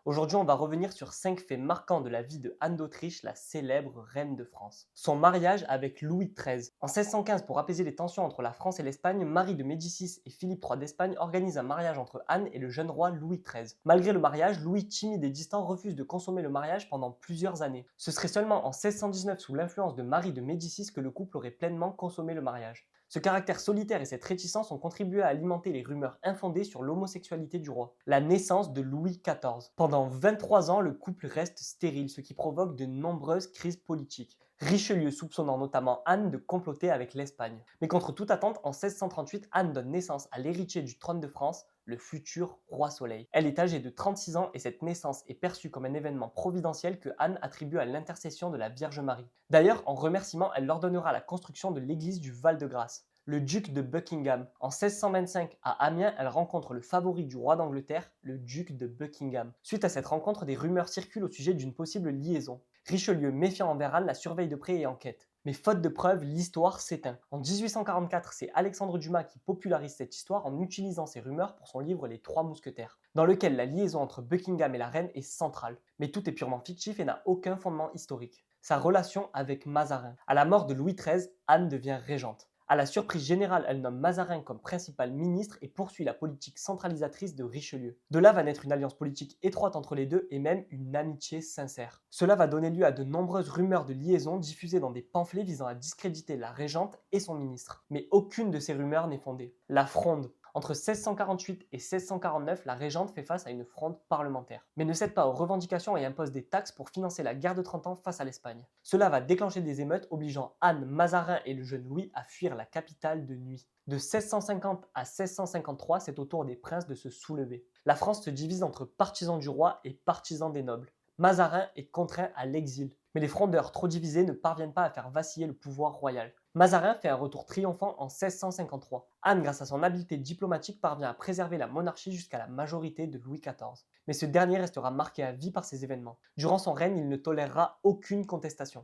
Aujourd'hui, on va revenir sur 5 faits marquants de la vie de Anne d'Autriche, la célèbre reine de France. Son mariage avec Louis XIII. En 1615, pour apaiser les tensions entre la France et l'Espagne, Marie de Médicis et Philippe III d'Espagne organisent un mariage entre Anne et le jeune roi Louis XIII. Malgré le mariage, Louis, timide et distant, refuse de consommer le mariage pendant plusieurs années. Ce serait seulement en 1619, sous l'influence de Marie de Médicis, que le couple aurait pleinement consommé le mariage. Ce caractère solitaire et cette réticence ont contribué à alimenter les rumeurs infondées sur l'homosexualité du roi. La naissance de Louis XIV. Pendant 23 ans, le couple reste stérile, ce qui provoque de nombreuses crises politiques. Richelieu soupçonnant notamment Anne de comploter avec l'Espagne. Mais contre toute attente, en 1638, Anne donne naissance à l'héritier du trône de France, le futur roi Soleil. Elle est âgée de 36 ans et cette naissance est perçue comme un événement providentiel que Anne attribue à l'intercession de la Vierge Marie. D'ailleurs, en remerciement, elle ordonnera la construction de l'église du Val-de-Grâce. Le duc de Buckingham. En 1625, à Amiens, elle rencontre le favori du roi d'Angleterre, le duc de Buckingham. Suite à cette rencontre, des rumeurs circulent au sujet d'une possible liaison. Richelieu, méfiant envers Anne, la surveille de près et enquête. Mais faute de preuves, l'histoire s'éteint. En 1844, c'est Alexandre Dumas qui popularise cette histoire en utilisant ces rumeurs pour son livre Les Trois Mousquetaires, dans lequel la liaison entre Buckingham et la reine est centrale. Mais tout est purement fictif et n'a aucun fondement historique. Sa relation avec Mazarin. À la mort de Louis XIII, Anne devient régente. À la surprise générale, elle nomme Mazarin comme principal ministre et poursuit la politique centralisatrice de Richelieu. De là va naître une alliance politique étroite entre les deux et même une amitié sincère. Cela va donner lieu à de nombreuses rumeurs de liaison diffusées dans des pamphlets visant à discréditer la régente et son ministre. Mais aucune de ces rumeurs n'est fondée. La fronde. Entre 1648 et 1649, la régente fait face à une fronde parlementaire, mais ne cède pas aux revendications et impose des taxes pour financer la guerre de 30 ans face à l'Espagne. Cela va déclencher des émeutes obligeant Anne, Mazarin et le jeune Louis à fuir la capitale de nuit. De 1650 à 1653, c'est au tour des princes de se soulever. La France se divise entre partisans du roi et partisans des nobles. Mazarin est contraint à l'exil, mais les frondeurs trop divisés ne parviennent pas à faire vaciller le pouvoir royal. Mazarin fait un retour triomphant en 1653. Anne, grâce à son habileté diplomatique, parvient à préserver la monarchie jusqu'à la majorité de Louis XIV. Mais ce dernier restera marqué à vie par ces événements. Durant son règne, il ne tolérera aucune contestation.